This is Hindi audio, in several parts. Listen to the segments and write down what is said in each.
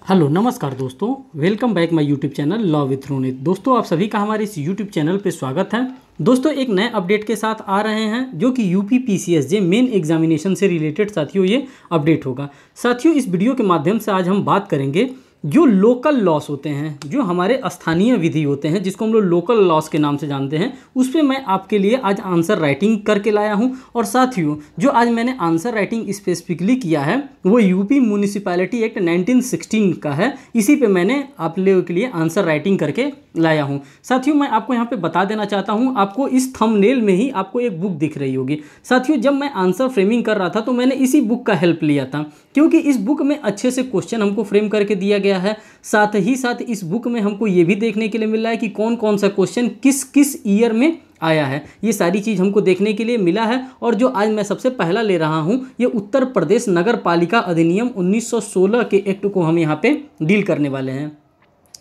हेलो नमस्कार दोस्तों, welcome back my YouTube channel law with Ronit. दोस्तों आप सभी का हमारे इस यूट्यूब चैनल पे स्वागत है। दोस्तों एक नए अपडेट के साथ आ रहे हैं जो कि यूपी पीसीएसजे मेन एग्जामिनेशन से रिलेटेड साथियों ये अपडेट होगा। साथियों इस वीडियो के माध्यम से आज हम बात करेंगे जो लोकल लॉस होते हैं, जो हमारे स्थानीय विधि होते हैं, जिसको हम लोग लोकल लॉस के नाम से जानते हैं, उस पर मैं आपके लिए आज आंसर राइटिंग करके लाया हूं। और साथियों जो आज मैंने आंसर राइटिंग स्पेसिफिकली किया है वो यूपी म्यूनिसिपैलिटी एक्ट 1916 का है। इसी पे मैंने आप लोगों के लिए आंसर राइटिंग करके लाया हूं। साथियों मैं आपको यहाँ पे बता देना चाहता हूं, आपको इस थंबनेल में ही आपको एक बुक दिख रही होगी। साथियों जब मैं आंसर फ्रेमिंग कर रहा था तो मैंने इसी बुक का हेल्प लिया था, क्योंकि इस बुक में अच्छे से क्वेश्चन हमको फ्रेम करके दिया गया है। साथ ही साथ इस बुक में हमको ये भी देखने के लिए मिल रहा है कि कौन कौन सा क्वेश्चन किस किस ईयर में आया है। ये सारी चीज़ हमको देखने के लिए मिला है। और जो आज मैं सबसे पहला ले रहा हूँ ये उत्तर प्रदेश नगर पालिका अधिनियम 1916 के एक्ट को हम यहाँ पे डील करने वाले हैं।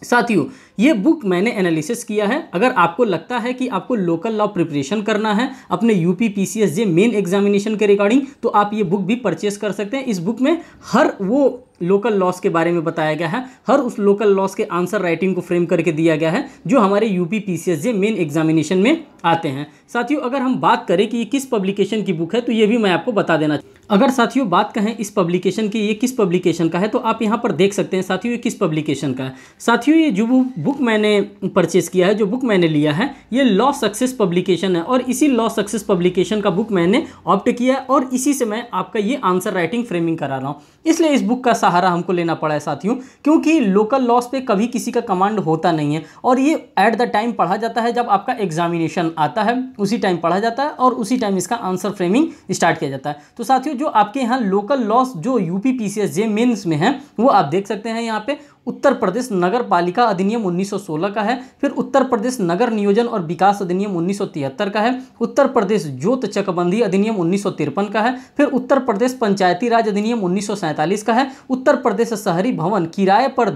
साथियों ये बुक मैंने एनालिसिस किया है। अगर आपको लगता है कि आपको लोकल लॉ प्रिपरेशन करना है अपने यूपी पीसीएसजे मेन एग्जामिनेशन के रिगार्डिंग, तो आप ये बुक भी परचेस कर सकते हैं। इस बुक में हर वो लोकल लॉस के बारे में बताया गया है, हर उस लोकल लॉस के आंसर राइटिंग को फ्रेम करके दिया गया है जो हमारे यूपी पीसीएसजे मेन एग्जामिनेशन में आते हैं। साथियों अगर हम बात करें कि ये किस पब्लिकेशन की बुक है तो ये भी मैं आपको बता देना। अगर साथियों बात कहें इस पब्लिकेशन की, ये किस पब्लिकेशन का है, तो आप यहाँ पर देख सकते हैं साथियों ये किस पब्लिकेशन का है। साथियों ये जो बुक मैंने परचेस किया है, जो बुक मैंने लिया है, ये लॉ सक्सेस पब्लिकेशन है और इसी लॉ सक्सेस पब्लिकेशन का बुक मैंने ऑप्ट किया है और इसी से मैं आपका ये आंसर राइटिंग फ्रेमिंग करा रहा हूँ। इसलिए इस बुक का सहारा हमको लेना पड़ा है साथियों, क्योंकि लोकल लॉस पे कभी किसी का कमांड होता नहीं है और ये एट द टाइम पढ़ा जाता है जब आपका एग्जामिनेशन आता है, उसी टाइम पढ़ा जाता है और उसी टाइम इसका आंसर फ्रेमिंग स्टार्ट किया जाता है। तो साथियों जो आपके यहाँ लोकल लॉस जो यूपी पीसीएसजे मेंस में है वो आप देख सकते हैं। यहाँ पे उत्तर प्रदेश नगर पालिका अधिनियम 1916 का है, फिर उत्तर प्रदेश नगर नियोजन और विकास अधिनियम 1973 का है, उत्तर प्रदेश जोत चकबंदी अधिनियम 1953 का है, फिर उत्तर प्रदेश पंचायती राज अधिनियम 1947 का है, उत्तर प्रदेश शहरी भवन किराए पर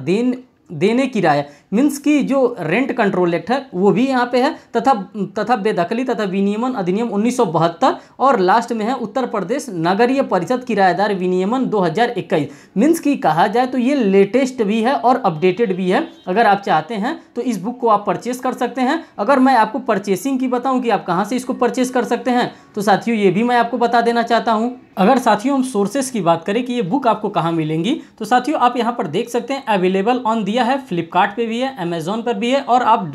देने किराया मीन्स की जो रेंट कंट्रोल एक्ट है वो भी यहाँ पे है, तथा बेदखली तथा विनियमन अधिनियम 1972 और लास्ट में है उत्तर प्रदेश नगरीय परिषद किराएदार विनियमन 2021। मीन्स की कहा जाए तो ये लेटेस्ट भी है और अपडेटेड भी है। अगर आप चाहते हैं तो इस बुक को आप परचेस कर सकते हैं। अगर मैं आपको परचेसिंग की बताऊं कि आप कहाँ से इसको परचेस कर सकते हैं तो साथियों ये भी मैं आपको बता देना चाहता हूँ। अगर साथियों हम सोर्सेस की बात करें कि ये बुक आपको कहाँ मिलेंगी, तो साथियों आप यहाँ पर देख सकते हैं अवेलेबल ऑन दिया है, फ्लिपकार्ट पे भी है, अमेजोन पर भी है और आप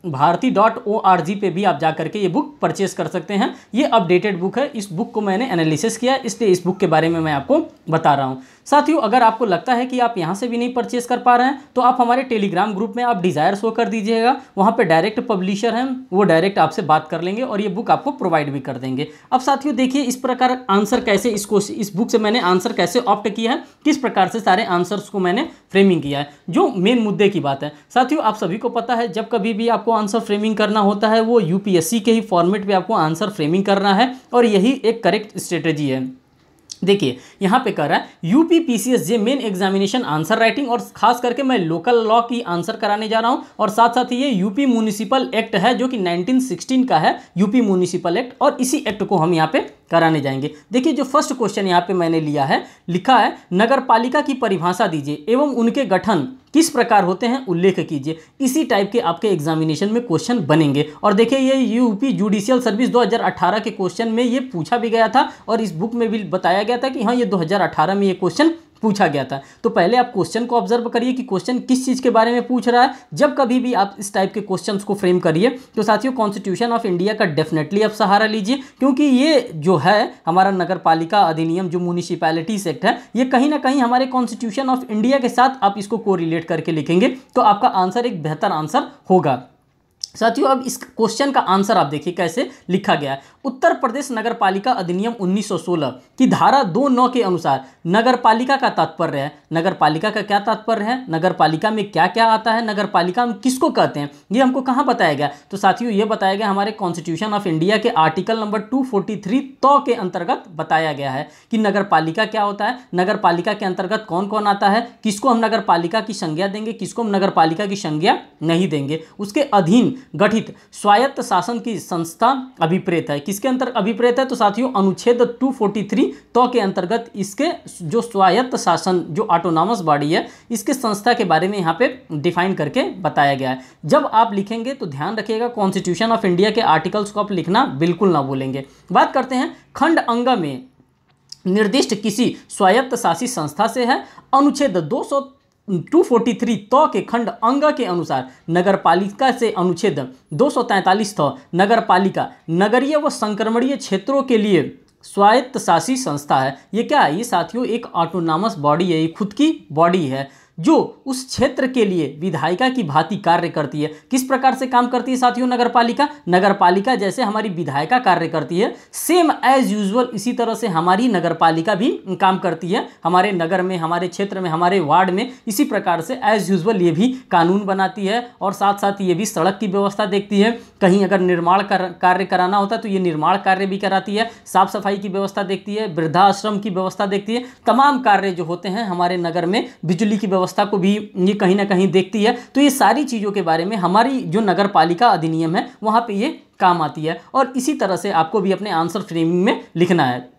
भारती.org पे भी आप जा करके ये बुक परचेस कर सकते हैं। ये अपडेटेड बुक है। इस बुक को मैंने एनालिसिस किया इसलिए इस बुक के बारे में मैं आपको बता रहा हूँ। साथियों अगर आपको लगता है कि आप यहाँ से भी नहीं परचेस कर पा रहे हैं तो आप हमारे टेलीग्राम ग्रुप में आप डिज़ायर शो कर दीजिएगा। वहाँ पे डायरेक्ट पब्लिशर हैं, वो डायरेक्ट आपसे बात कर लेंगे और ये बुक आपको प्रोवाइड भी कर देंगे। अब साथियों देखिए इस प्रकार आंसर कैसे इस बुक से मैंने आंसर कैसे ऑप्ट किया है, किस प्रकार से सारे आंसर्स को मैंने फ्रेमिंग किया है, जो मेन मुद्दे की बात है। साथियों आप सभी को पता है जब कभी भी आपको आंसर फ्रेमिंग करना होता है वो यूपीएससी के ही फॉर्मेट पे आपको आंसर फ्रेमिंग करना है और यही एक करेक्ट स्ट्रेटेजी है। देखिए यहाँ पे कर रहा है UP PCSJ main examination answer writing और खास करके मैं लोकल लॉ की आंसर कराने जा रहा हूँ और साथ साथ ये यूपी म्यूनिसिपल एक्ट है जो कि 1916 का है, यूपी म्यूनिसिपल एक्ट, और इसी एक्ट को हम यहाँ पे कराने जाएंगे। देखिए जो फर्स्ट क्वेश्चन यहाँ पे मैंने लिया है, लिखा है नगरपालिका की परिभाषा दीजिए एवं उनके गठन किस प्रकार होते हैं उल्लेख कीजिए। इसी टाइप के आपके एग्जामिनेशन में क्वेश्चन बनेंगे। और देखिए ये यूपी जुडिशियल सर्विस 2018 के क्वेश्चन में ये पूछा भी गया था और इस बुक में भी बताया गया था कि हाँ ये 2018 में ये क्वेश्चन पूछा गया था। तो पहले आप क्वेश्चन को ऑब्जर्व करिए कि क्वेश्चन किस चीज़ के बारे में पूछ रहा है। जब कभी भी आप इस टाइप के क्वेश्चंस को फ्रेम करिए तो साथियों कॉन्स्टिट्यूशन ऑफ इंडिया का डेफिनेटली आप सहारा लीजिए, क्योंकि ये जो है हमारा नगर पालिका अधिनियम जो म्यूनिसिपैलिटीज एक्ट है ये कहीं ना कहीं हमारे कॉन्स्टिट्यूशन ऑफ इंडिया के साथ आप इसको कोरिलेट करके लिखेंगे तो आपका आंसर एक बेहतर आंसर होगा। साथियों अब इस क्वेश्चन का आंसर आप देखिए कैसे लिखा गया है। उत्तर प्रदेश नगर पालिका अधिनियम 1916 की धारा 2(9) के अनुसार नगर पालिका का तात्पर्य है। नगर पालिका का क्या तात्पर्य है, नगर पालिका में क्या क्या आता है, नगर पालिका में किसको कहते हैं, ये हमको कहाँ बताया गया। तो साथियों ये बताया गया हमारे कॉन्स्टिट्यूशन ऑफ इंडिया के आर्टिकल नंबर 243 के अंतर्गत बताया गया है कि नगर पालिका क्या होता है, नगर पालिका के अंतर्गत कौन कौन आता है, किसको हम नगर पालिका की संज्ञा देंगे, किसको हम नगर पालिका की संज्ञा नहीं देंगे, उसके अधीन गठित स्वायत्त शासन की संस्था अभिप्रेत है। किसके अंतर अभिप्रेत है? तो साथियों अनुच्छेद 243 तो के अंतर्गत इसके जो स्वायत्त शासन जो ऑटोनॉमस बॉडी है इसके संस्था के बारे में यहाँ पे डिफाइन करके बताया गया है। जब आप लिखेंगे तो ध्यान रखिएगा कॉन्स्टिट्यूशन ऑफ इंडिया के आर्टिकल्स को आप लिखना बिल्कुल ना भूलेंगे। बात करते हैं खंड अंग में निर्दिष्ट किसी स्वायत्त शासी संस्था से है। अनुच्छेद 243 तो के खंड अंग के अनुसार नगरपालिका से अनुच्छेद 243 तो नगरपालिका नगरीय व संक्रमणीय क्षेत्रों के लिए स्वायत्त शासी संस्था है। ये क्या है? ये साथियों एक ऑटोनॉमस बॉडी है, ये खुद की बॉडी है जो उस क्षेत्र के लिए विधायिका की भांति कार्य करती है। किस प्रकार से काम करती है साथियों नगरपालिका? नगरपालिका जैसे हमारी विधायिका कार्य करती है सेम एज यूजुअल इसी तरह से हमारी नगरपालिका भी काम करती है। हमारे नगर में, हमारे क्षेत्र में, हमारे वार्ड में इसी प्रकार से एज यूजुअल ये भी कानून बनाती है और साथ साथ ये भी सड़क की व्यवस्था देखती है। कहीं अगर निर्माण कार्य कराना होता है तो ये निर्माण कार्य भी कराती है, साफ सफाई की व्यवस्था देखती है, वृद्धाश्रम की व्यवस्था देखती है, तमाम कार्य जो होते हैं हमारे नगर में, बिजली की व्यवस्था को भी ये कहीं ना कहीं देखती है। तो ये सारी चीज़ों के बारे में हमारी जो नगरपालिका अधिनियम है वहाँ पे ये काम आती है और इसी तरह से आपको भी अपने आंसर फ्रेमिंग में लिखना है।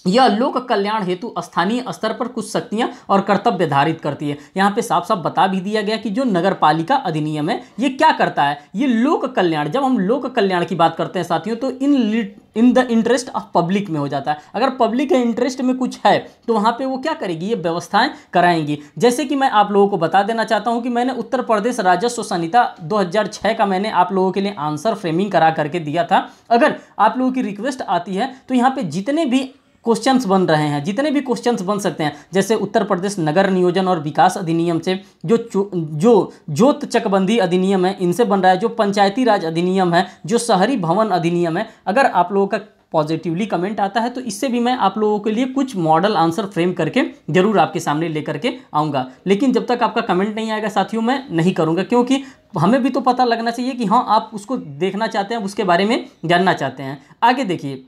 यह लोक कल्याण हेतु स्थानीय स्तर पर कुछ शक्तियां और कर्तव्य धारित करती है। यहाँ पे साफ साफ बता भी दिया गया कि जो नगरपालिका अधिनियम है ये क्या करता है? ये लोक कल्याण, जब हम लोक कल्याण की बात करते हैं साथियों तो in the interest of public में हो जाता है। अगर पब्लिक के इंटरेस्ट में कुछ है तो वहाँ पे वो क्या करेगी? ये व्यवस्थाएं कराएंगी। जैसे कि मैं आप लोगों को बता देना चाहता हूँ कि मैंने उत्तर प्रदेश राजस्व संहिता 2006 का मैंने आप लोगों के लिए आंसर फ्रेमिंग करा करके दिया था। अगर आप लोगों की रिक्वेस्ट आती है तो यहाँ पे जितने भी क्वेश्चंस बन रहे हैं, जितने भी क्वेश्चंस बन सकते हैं, जैसे उत्तर प्रदेश नगर नियोजन और विकास अधिनियम से, जो जोत चकबंदी अधिनियम है इनसे बन रहा है, जो पंचायती राज अधिनियम है, जो शहरी भवन अधिनियम है, अगर आप लोगों का पॉजिटिवली कमेंट आता है तो इससे भी मैं आप लोगों के लिए कुछ मॉडल आंसर फ्रेम करके जरूर आपके सामने लेकर के आऊँगा। लेकिन जब तक आपका कमेंट नहीं आएगा साथियों मैं नहीं करूँगा, क्योंकि हमें भी तो पता लगना चाहिए कि हाँ आप उसको देखना चाहते हैं, उसके बारे में जानना चाहते हैं। आगे देखिए,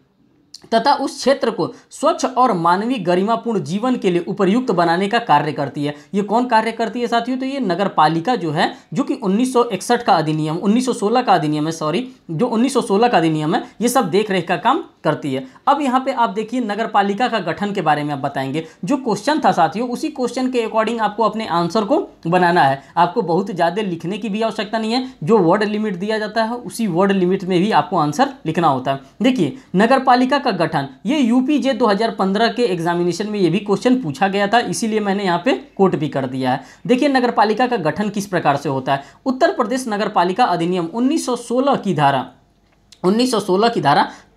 तथा उस क्षेत्र को स्वच्छ और मानवीय गरिमापूर्ण जीवन के लिए उपयुक्त बनाने का कार्य करती है। ये कौन कार्य करती है साथियों? तो ये नगरपालिका जो है, जो कि 1961 का अधिनियम 1916 का अधिनियम है, सॉरी जो 1916 का अधिनियम है, ये सब देख रेख का काम करती है। अब यहाँ पे आप देखिए नगरपालिका का गठन के बारे में आप बताएंगे। जो क्वेश्चन था साथियों उसी क्वेश्चन के अकॉर्डिंग आपको अपने आंसर को बनाना है। आपको बहुत ज़्यादा लिखने की भी आवश्यकता नहीं है, जो वर्ड लिमिट दिया जाता है उसी वर्ड लिमिट में भी आपको आंसर लिखना होता है। देखिए नगरपालिका का गठन, ये यूपीजे 2015 के एग्जामिनेशन में ये भी क्वेश्चन पूछा गया था, इसीलिए मैंने यहाँ पे कोट भी कर दिया है। देखिए नगरपालिका का गठन किस प्रकार से होता है। उत्तर प्रदेश नगरपालिका अधिनियम 1916 की धारा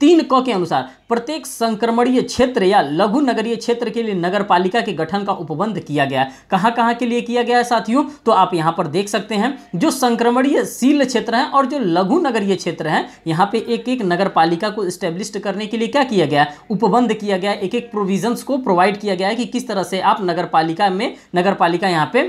3 क के अनुसार प्रत्येक संक्रमणीय क्षेत्र या लघु नगरीय क्षेत्र के लिए नगरपालिका के गठन का उपबंध किया गया है। कहाँ के लिए किया गया है साथियों? तो आप यहाँ पर देख सकते हैं, जो संक्रमणीय शील क्षेत्र हैं और जो लघु नगरीय क्षेत्र हैं, यहाँ पे एक एक नगरपालिका को स्टैब्लिश करने के लिए क्या किया गया है? उपबंध किया गया है। एक एक प्रोविजंस को प्रोवाइड किया गया है कि किस तरह से आप नगरपालिका यहाँ पे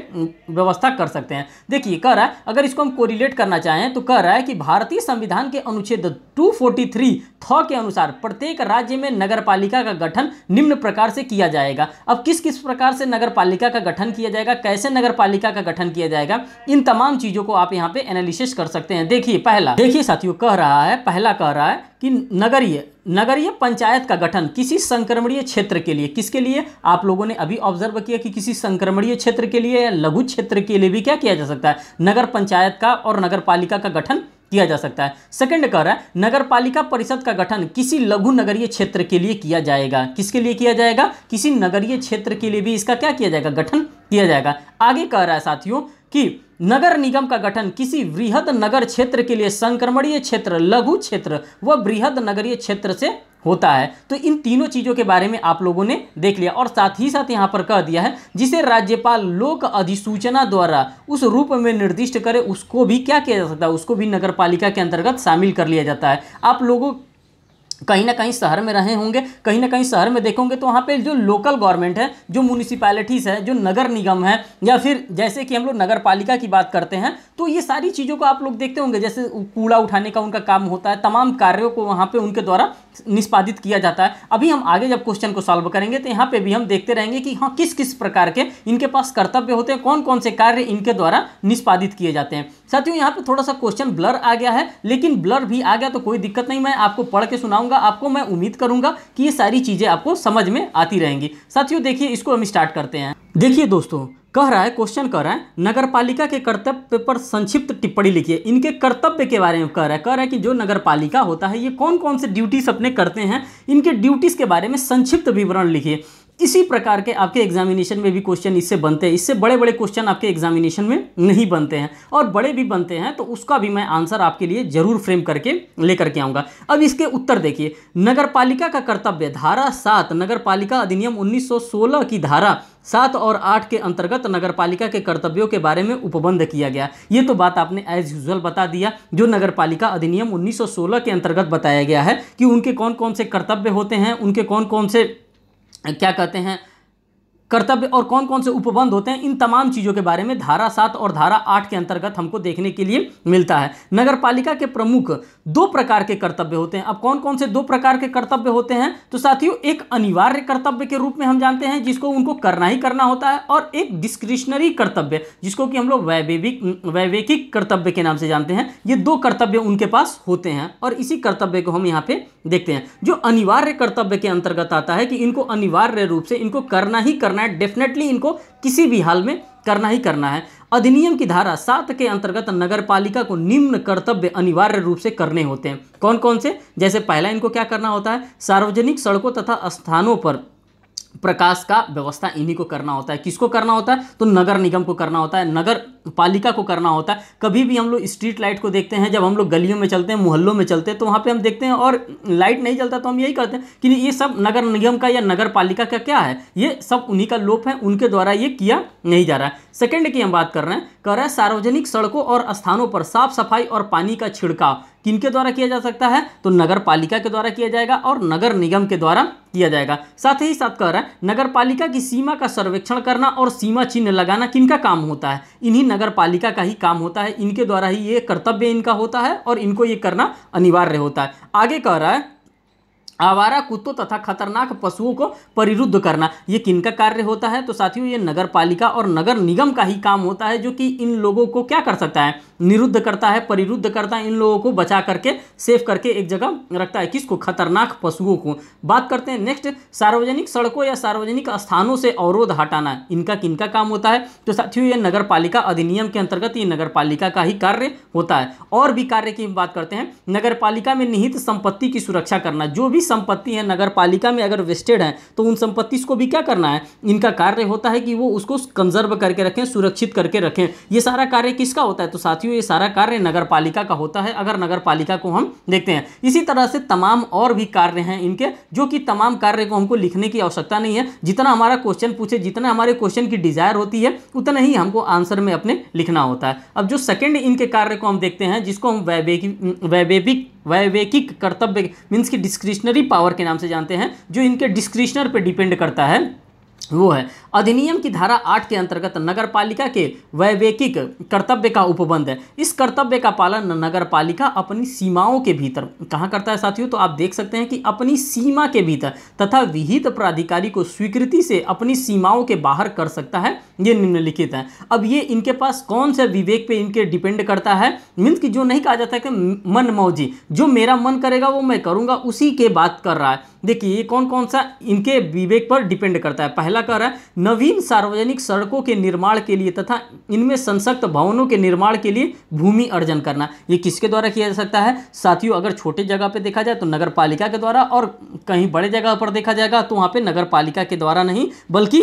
व्यवस्था कर सकते हैं। देखिए कह रहा है, अगर इसको हम कोरिलेट करना चाहें तो कह रहा है कि भारतीय संविधान के अनुच्छेद 243 के अनुसार प्रत्येक राज्य में नगरपालिका का गठन निम्न प्रकार से किया जाएगा। अब किस किस प्रकार से नगरपालिका का गठन किया जाएगा, कैसे नगरपालिका का गठन किया जाएगा, इन तमाम चीजों को आप यहाँ पे एनालिसिस कर सकते हैं। देखिए साथियों पहला कह रहा है कि नगरीय पंचायत का गठन किसी संक्रमणीय क्षेत्र के लिए, किसके लिए? आप लोगों ने अभी ऑब्जर्व किया कि किसी संक्रमणीय क्षेत्र के लिए या लघु क्षेत्र के लिए भी क्या किया जा सकता है? नगर पंचायत का और नगरपालिका का गठन किया जा सकता है। सेकंड कह रहा है नगरपालिका परिषद का गठन किसी लघु नगरीय क्षेत्र के लिए किया जाएगा। किसके लिए किया जाएगा? किसी नगरीय क्षेत्र के लिए भी इसका क्या किया जाएगा? गठन किया जाएगा। आगे कह रहा है साथियों कि नगर निगम का गठन किसी वृहद नगर क्षेत्र के लिए संक्रमणीय क्षेत्र, लघु क्षेत्र व बृहद नगरीय क्षेत्र से होता है। तो इन तीनों चीजों के बारे में आप लोगों ने देख लिया और साथ ही साथ यहाँ पर कह दिया है जिसे राज्यपाल लोक अधिसूचना द्वारा उस रूप में निर्दिष्ट करे उसको भी क्या किया जा सकता है? उसको भी नगरपालिका के अंतर्गत शामिल कर लिया जाता है। आप लोगों कहीं ना कहीं शहर में रहे होंगे, कहीं ना कहीं शहर में देखोगे तो वहाँ पे जो लोकल गवर्नमेंट है, जो म्यूनिसिपैलिटीज़ है, जो नगर निगम है, या फिर जैसे कि हम लोग नगर पालिका की बात करते हैं, तो ये सारी चीज़ों को आप लोग देखते होंगे, जैसे कूड़ा उठाने का उनका काम होता है, तमाम कार्यों को वहाँ पे उनके द्वारा निष्पादित किया जाता है। अभी हम आगे जब क्वेश्चन को सॉल्व करेंगे तो यहाँ पे भी हम देखते रहेंगे कि हाँ किस किस प्रकार के इनके पास कर्तव्य होते हैं, कौन कौन से कार्य इनके द्वारा निष्पादित किए जाते हैं। साथियों यहाँ पे थोड़ा सा क्वेश्चन ब्लर आ गया है, लेकिन ब्लर भी आ गया तो कोई दिक्कत नहीं, मैं आपको पढ़ के सुनाऊंगा आपको। मैं उम्मीद करूंगा कि ये सारी चीजें आपको समझ में आती रहेंगी। साथियों देखिए, इसको हम स्टार्ट करते हैं। देखिए दोस्तों, कह रहा है, क्वेश्चन कह रहा है, नगर पालिका के कर्तव्य पर संक्षिप्त टिप्पणी लिखिए। इनके कर्तव्य के बारे में कह रहा है कि जो नगर पालिका होता है ये कौन कौन से ड्यूटीज अपने करते हैं, इनके ड्यूटीज के बारे में संक्षिप्त विवरण लिखिए। इसी प्रकार के आपके एग्जामिनेशन में भी क्वेश्चन इससे बनते हैं। इससे बड़े बड़े क्वेश्चन आपके एग्जामिनेशन में नहीं बनते हैं, और बड़े भी बनते हैं तो उसका भी मैं आंसर आपके लिए जरूर फ्रेम करके लेकर के आऊँगा। अब इसके उत्तर देखिए। नगर पालिका का कर्तव्य, धारा 7 नगर पालिका अधिनियम 1916 की धारा 7 और 8 के अंतर्गत नगर पालिका के कर्तव्यों के बारे में उपबंध किया गया। ये तो बात आपने एज यूजुअल बता दिया, जो नगर पालिका अधिनियम 1916 के अंतर्गत बताया गया है कि उनके कौन कौन से कर्तव्य होते हैं, उनके कौन कौन से क्या कहते हैं कर्तव्य और कौन कौन से उपबंध होते हैं, इन तमाम चीज़ों के बारे में धारा 7 और धारा 8 के अंतर्गत हमको देखने के लिए मिलता है। नगर पालिका के प्रमुख 2 प्रकार के कर्तव्य होते हैं। अब कौन कौन से 2 प्रकार के कर्तव्य होते हैं, तो साथियों एक अनिवार्य कर्तव्य के रूप में हम जानते हैं जिसको उनको करना ही करना होता है, और एक डिस्क्रिशनरी कर्तव्य जिसको कि हम लोग वैवेकिक कर्तव्य के नाम से जानते हैं। ये 2 कर्तव्य उनके पास होते हैं, और इसी कर्तव्य को हम यहाँ पे देखते हैं। जो अनिवार्य कर्तव्य के अंतर्गत आता है कि इनको अनिवार्य रूप से इनको करना ही करना है, डेफिनेटली इनको किसी भी हाल में करना ही करना है। अधिनियम की धारा 7 के अंतर्गत नगर पालिका को निम्न कर्तव्य अनिवार्य रूप से करने होते हैं। कौन कौन से? जैसे पहला इनको क्या करना होता है, सार्वजनिक सड़कों तथा स्थानों पर प्रकाश का व्यवस्था इन्हीं को करना होता है। किसको करना होता है? तो नगर निगम को करना होता है, नगर पालिका को करना होता है। कभी भी हम लोग स्ट्रीट लाइट को देखते हैं, जब हम लोग गलियों में चलते हैं, मोहल्लों में चलते हैं, तो वहाँ पे हम देखते हैं और लाइट नहीं जलता तो हम यही करते हैं कि ये सब नगर निगम का या नगर पालिका का क्या है, ये सब उन्हीं का लोप है, उनके द्वारा ये किया नहीं जा रहा है। सेकेंड की हम बात कर रहे हैं, कह रहा है सार्वजनिक सड़कों और स्थानों पर साफ सफाई और पानी का छिड़काव किनके द्वारा किया जा सकता है, तो नगर पालिका के द्वारा किया जाएगा और नगर निगम के द्वारा किया जाएगा। साथ ही साथ कह रहा है नगर पालिका की सीमा का सर्वेक्षण करना और सीमा चिन्ह लगाना किनका काम होता है, इन्हीं नगर पालिका का ही काम होता है। इनके द्वारा ही ये कर्तव्य इनका होता है और इनको ये करना अनिवार्य होता है। आगे कह रहा है आवारा कुत्तों तथा खतरनाक पशुओं को परिरुद्ध करना, ये किनका कार्य होता है, तो साथियों ये नगर पालिका और नगर निगम का ही काम होता है, जो कि इन लोगों को क्या कर सकता है, निरुद्ध करता है, परिरुद्ध करता है, इन लोगों को बचा करके सेफ करके एक जगह रखता है। किसको? खतरनाक पशुओं को। बात करते हैं नेक्स्ट, सार्वजनिक सड़कों या सार्वजनिक स्थानों से अवरोध हटाना, इनका किनका काम होता है, तो साथियों ये नगर पालिका अधिनियम के अंतर्गत ये नगर पालिका का ही कार्य होता है। और भी कार्य की बात करते हैं, नगर पालिका में निहित संपत्ति की सुरक्षा करना, जो भी संपत्ति है नगर पालिका में अगर वेस्टेड है तो उन संपत्ति को भी क्या करना है, इनका कार्य होता है कि वो उसको कंजर्व करके रखें, सुरक्षित करके रखें। ये सारा कार्य किसका होता है, तो साथियों ये सारा कार्य नगर पालिका का होता है, अगर नगर पालिका को हम देखते हैं। इसी तरह से तमाम और भी कार्य हैं इनके, जो कि तमाम कार्य को हमको लिखने की आवश्यकता नहीं है। जितना हमारा क्वेश्चन पूछे, जितना हमारे क्वेश्चन की डिजायर होती है, उतना ही हमको आंसर में अपने लिखना होता है। अब जो सेकंड इनके कार्य को हम देखते हैं, जिसको हम वैवेकिक कर्तव्य मीन्स की डिस्क्रिशनरी पावर के नाम से जानते हैं, जो इनके डिस्क्रिशनर पे डिपेंड करता है, वो है अधिनियम की धारा 8 के अंतर्गत नगर पालिका के वैवेकिक कर्तव्य का उपबंध है। इस कर्तव्य का पालन नगर पालिका अपनी सीमाओं के भीतर कहाँ करता है साथियों, तो आप देख सकते हैं कि अपनी सीमा के भीतर तथा विहित प्राधिकारी को स्वीकृति से अपनी सीमाओं के बाहर कर सकता है, ये निम्नलिखित है। अब ये इनके पास कौन से विवेक पे इनके डिपेंड करता है, मीन्स कि जो नहीं कहा जाता है कि मन मौजी, जो मेरा मन करेगा वो मैं करूँगा, उसी के बात कर रहा है। देखिए ये कौन कौन सा इनके विवेक पर डिपेंड करता है। पहला कह रहा है नवीन सार्वजनिक सड़कों के निर्माण के लिए तथा इनमें संसक्त भवनों के निर्माण के लिए भूमि अर्जन करना, ये किसके द्वारा किया जा सकता है साथियों, अगर छोटे जगह पे देखा जाए तो नगर पालिका के द्वारा, और कहीं बड़े जगह पर देखा जाएगा तो वहाँ पे नगर पालिका के द्वारा नहीं, बल्कि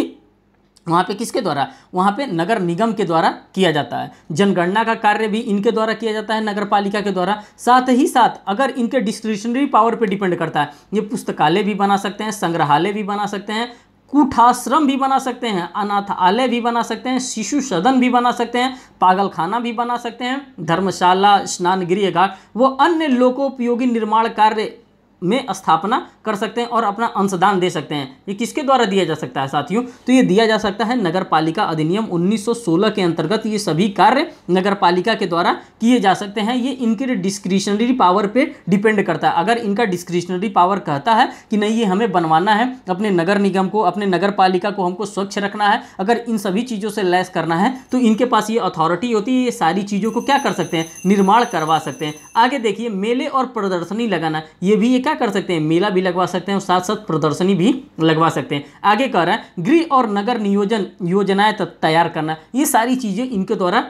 वहाँ पे किसके द्वारा, वहाँ पे नगर निगम के द्वारा किया जाता है। जनगणना का कार्य भी इनके द्वारा किया जाता है, नगर पालिका के द्वारा। साथ ही साथ अगर इनके डिस्क्रिशनरी पावर पे डिपेंड करता है, ये पुस्तकालय भी बना सकते हैं, संग्रहालय भी बना सकते हैं, कूठाश्रम भी बना सकते हैं, अनाथालय भी बना सकते हैं, शिशु सदन भी बना सकते हैं, पागलखाना भी बना सकते हैं, धर्मशाला, स्नान गृह घाट, वो अन्य लोकोपयोगी निर्माण कार्य में स्थापना कर सकते हैं और अपना अंशदान दे सकते हैं। ये किसके द्वारा दिया जा सकता है साथियों? तो ये दिया जा सकता है नगर पालिका अधिनियम 1916 के अंतर्गत। ये सभी कार्य नगर पालिका के द्वारा किए जा सकते हैं। ये इनके डिस्क्रिशनरी पावर पे डिपेंड करता है। अगर इनका डिस्क्रिशनरी पावर कहता है कि नहीं ये हमें बनवाना है, अपने नगर निगम को, अपने नगर पालिका को हमको स्वच्छ रखना है, अगर इन सभी चीज़ों से लैस करना है, तो इनके पास ये अथॉरिटी होती है। ये सारी चीज़ों को क्या कर सकते हैं? निर्माण करवा सकते हैं। आगे देखिए, मेले और प्रदर्शनी लगाना, ये भी ये क्या कर सकते हैं? मेला भी लगवा सकते हैं और साथ साथ प्रदर्शनी भी लगवा सकते हैं। आगे कह रहा है गृह और नगर नियोजन योजनाएं तैयार करना, ये सारी चीज़ें इनके द्वारा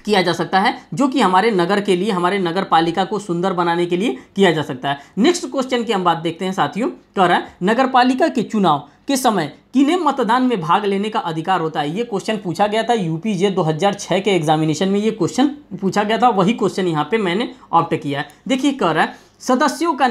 किया जा सकता है, जो कि हमारे नगर के लिए, हमारे नगर पालिका को सुंदर बनाने के लिए किया जा सकता है। नेक्स्ट क्वेश्चन की हम बात देखते हैं साथियों। कह रहा है नगर पालिका के चुनाव के समय किन्हें मतदान में भाग लेने का अधिकार होता है? ये क्वेश्चन पूछा गया था यूपीजे 2006 के एग्जामिनेशन में, ये क्वेश्चन पूछा गया था, वही क्वेश्चन यहाँ पे मैंने ऑप्ट किया है। देखिए कह रहा है सदस्यों का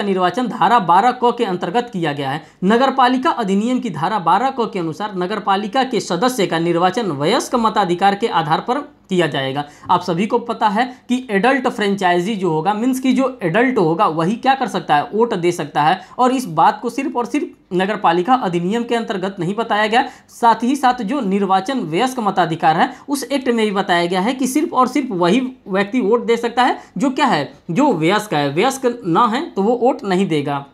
निर्वाचन धारा 12 क के अंतर्गत किया गया है। नगरपालिका अधिनियम की धारा 12 क के अनुसार नगरपालिका के सदस्य का निर्वाचन वयस्क मताधिकार के आधार पर किया जाएगा। आप सभी को पता है कि एडल्ट फ्रेंचाइजी जो होगा, मीन्स की जो एडल्ट होगा वही क्या कर सकता है? वोट दे सकता है। और इस बात को सिर्फ और सिर्फ नगरपालिका अधिनियम के अंतर्गत नहीं बताया गया, साथ ही साथ जो निर्वाचन वयस्क मताधिकार है उस एक्ट में भी बताया गया है कि सिर्फ और सिर्फ वही व्यक्ति वोट दे सकता है जो क्या है? जो वयस्क है। वयस्क ना है तो वो वोट नहीं देगा।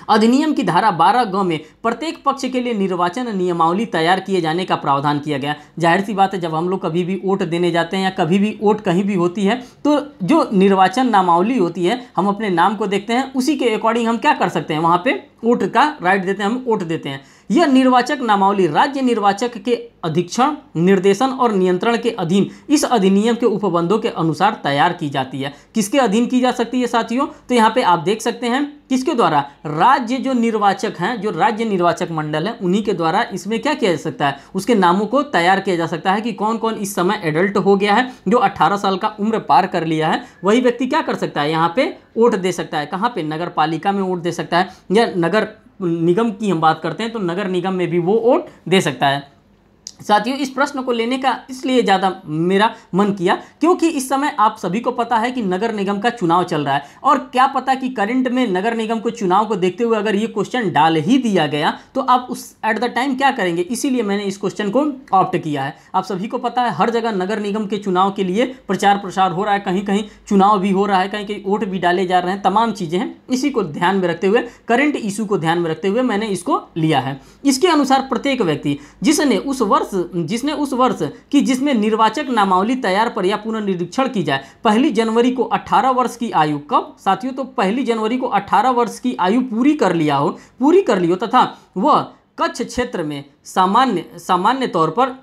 अधिनियम की धारा 12 ग में प्रत्येक पक्ष के लिए निर्वाचन नियमावली तैयार किए जाने का प्रावधान किया गया। जाहिर सी बात है, जब हम लोग कभी भी वोट देने जाते हैं या कभी भी वोट कहीं भी होती है, तो जो निर्वाचन नामावली होती है, हम अपने नाम को देखते हैं, उसी के अकॉर्डिंग हम क्या कर सकते हैं? वहाँ पे वोट का राइट देते हैं, हम वोट देते हैं। यह निर्वाचक नामावली राज्य निर्वाचक के अधीक्षण, निर्देशन और नियंत्रण के अधीन इस अधिनियम के उपबंधों के अनुसार तैयार की जाती है। किसके अधीन की जा सकती है साथियों? तो यहाँ पे आप देख सकते हैं किसके द्वारा? राज्य जो निर्वाचक हैं, जो राज्य निर्वाचक मंडल है, उन्हीं के द्वारा इसमें क्या किया जा सकता है? उसके नामों को तैयार किया जा सकता है कि कौन कौन इस समय एडल्ट हो गया है, जो 18 साल का उम्र पार कर लिया है, वही व्यक्ति क्या कर सकता है? यहाँ पे वोट दे सकता है। कहाँ पे? नगर पालिका में वोट दे सकता है, या नगर निगम की हम बात करते हैं तो नगर निगम में भी वो वोट दे सकता है। साथियों, इस प्रश्न को लेने का इसलिए ज़्यादा मेरा मन किया क्योंकि इस समय आप सभी को पता है कि नगर निगम का चुनाव चल रहा है, और क्या पता कि करंट में नगर निगम को चुनाव को देखते हुए अगर ये क्वेश्चन डाल ही दिया गया तो आप उस एट द टाइम क्या करेंगे? इसीलिए मैंने इस क्वेश्चन को ऑप्ट किया है। आप सभी को पता है हर जगह नगर निगम के चुनाव के लिए प्रचार प्रसार हो रहा है, कहीं कहीं चुनाव भी हो रहा है, कहीं कहीं वोट भी डाले जा रहे हैं, तमाम चीज़ें हैं। इसी को ध्यान में रखते हुए, करंट इशू को ध्यान में रखते हुए मैंने इसको लिया है। इसके अनुसार प्रत्येक व्यक्ति जिसने उस वर्ष की जिसमें निर्वाचक नामावली तैयार पर या पुनर्निरीक्षण की जाए, 1 जनवरी को 18 वर्ष की आयु, कब साथियों? तो 1 जनवरी को 18 वर्ष की आयु पूरी कर ली हो तथा वह कच्छ क्षेत्र में सामान्य तौर पर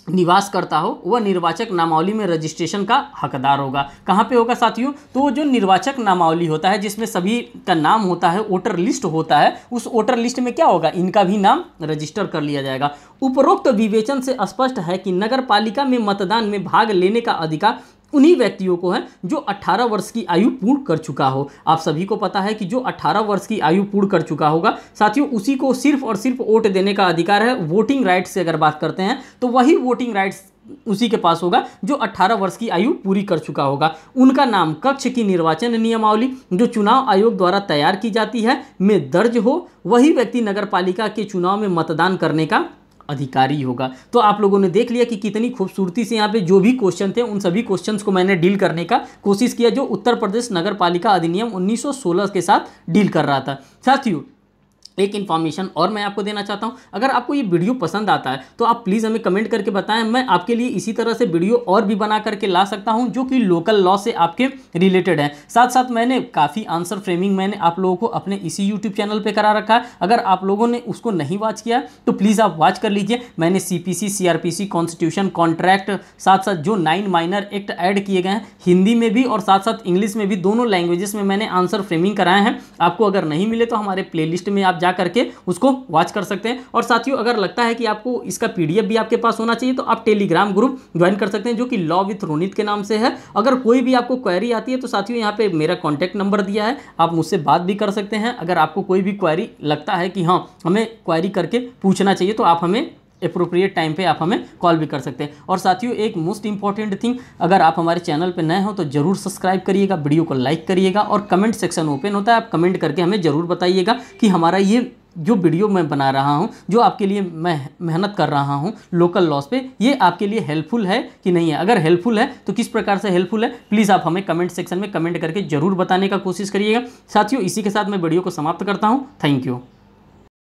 निवास करता हो, वह निर्वाचक नामावली में रजिस्ट्रेशन का हकदार होगा। कहाँ पे होगा साथियों? तो जो निर्वाचक नामावली होता है जिसमें सभी का नाम होता है, वोटर लिस्ट होता है, उस वोटर लिस्ट में क्या होगा? इनका भी नाम रजिस्टर कर लिया जाएगा। उपरोक्त विवेचन से स्पष्ट है कि नगर पालिका में मतदान में भाग लेने का अधिकार उन्हीं व्यक्तियों को है जो 18 वर्ष की आयु पूर्ण कर चुका हो। आप सभी को पता है कि जो 18 वर्ष की आयु पूर्ण कर चुका होगा साथियों, उसी को सिर्फ और सिर्फ वोट देने का अधिकार है। वोटिंग राइट्स से अगर बात करते हैं तो वही वोटिंग राइट्स उसी के पास होगा जो 18 वर्ष की आयु पूरी कर चुका होगा। उनका नाम कक्ष की निर्वाचन नियमावली जो चुनाव आयोग द्वारा तैयार की जाती है में दर्ज हो, वही व्यक्ति नगर पालिका के चुनाव में मतदान करने का अधिकारी होगा। तो आप लोगों ने देख लिया कि कितनी खूबसूरती से यहाँ पे जो भी क्वेश्चन थे उन सभी क्वेश्चंस को मैंने डील करने का कोशिश किया जो उत्तर प्रदेश नगर पालिका अधिनियम 1916 के साथ डील कर रहा था। साथियों, एक इन्फॉर्मेशन और मैं आपको देना चाहता हूं, अगर आपको ये वीडियो पसंद आता है तो आप प्लीज़ हमें कमेंट करके बताएं। मैं आपके लिए इसी तरह से वीडियो और भी बना करके ला सकता हूं जो कि लोकल लॉ से आपके रिलेटेड है। साथ साथ मैंने काफ़ी आंसर फ्रेमिंग मैंने आप लोगों को अपने इसी यूट्यूब चैनल पे करा रखा है। अगर आप लोगों ने उसको नहीं वॉच किया तो प्लीज़ आप वॉच कर लीजिए। मैंने CPC, CRPC, कॉन्स्टिट्यूशन, कॉन्ट्रैक्ट, साथ साथ जो 9 माइनर एक्ट ऐड किए गए हैं हिंदी में भी और साथ साथ इंग्लिश में भी, दोनों लैंग्वेजेस में मैंने आंसर फ्रेमिंग कराए हैं। आपको अगर नहीं मिले तो हमारे प्लेलिस्ट में आप जा करके उसको वॉच कर सकते हैं। और साथियों, अगर लगता है कि आपको इसका PDF भी आपके पास होना चाहिए तो आप टेलीग्राम ग्रुप ज्वाइन कर सकते हैं जो कि लॉ विथ रोनित के नाम से है। अगर कोई भी आपको क्वेरी आती है तो साथियों यहाँ पे मेरा कॉन्टैक्ट नंबर दिया है, आप मुझसे बात भी कर सकते हैं। अगर आपको कोई भी क्वेरी लगता है कि हाँ हमें क्वेरी करके पूछना चाहिए तो आप हमें अप्रोप्रिएट टाइम पे आप हमें कॉल भी कर सकते हैं। और साथियों एक मोस्ट इंपॉर्टेंट थिंग, अगर आप हमारे चैनल पे नए हो तो जरूर सब्सक्राइब करिएगा, वीडियो को लाइक करिएगा और कमेंट सेक्शन ओपन होता है, आप कमेंट करके हमें ज़रूर बताइएगा कि हमारा ये जो वीडियो मैं बना रहा हूँ, जो आपके लिए मैं मेहनत कर रहा हूँ लोकल लॉस पे, ये आपके लिए हेल्पफुल है कि नहीं है। अगर हेल्पफुल है तो किस प्रकार से हेल्पफुल है, प्लीज़ आप हमें कमेंट सेक्शन में कमेंट करके जरूर बताने का कोशिश करिएगा। साथियों इसी के साथ मैं वीडियो को समाप्त करता हूँ। Thank you.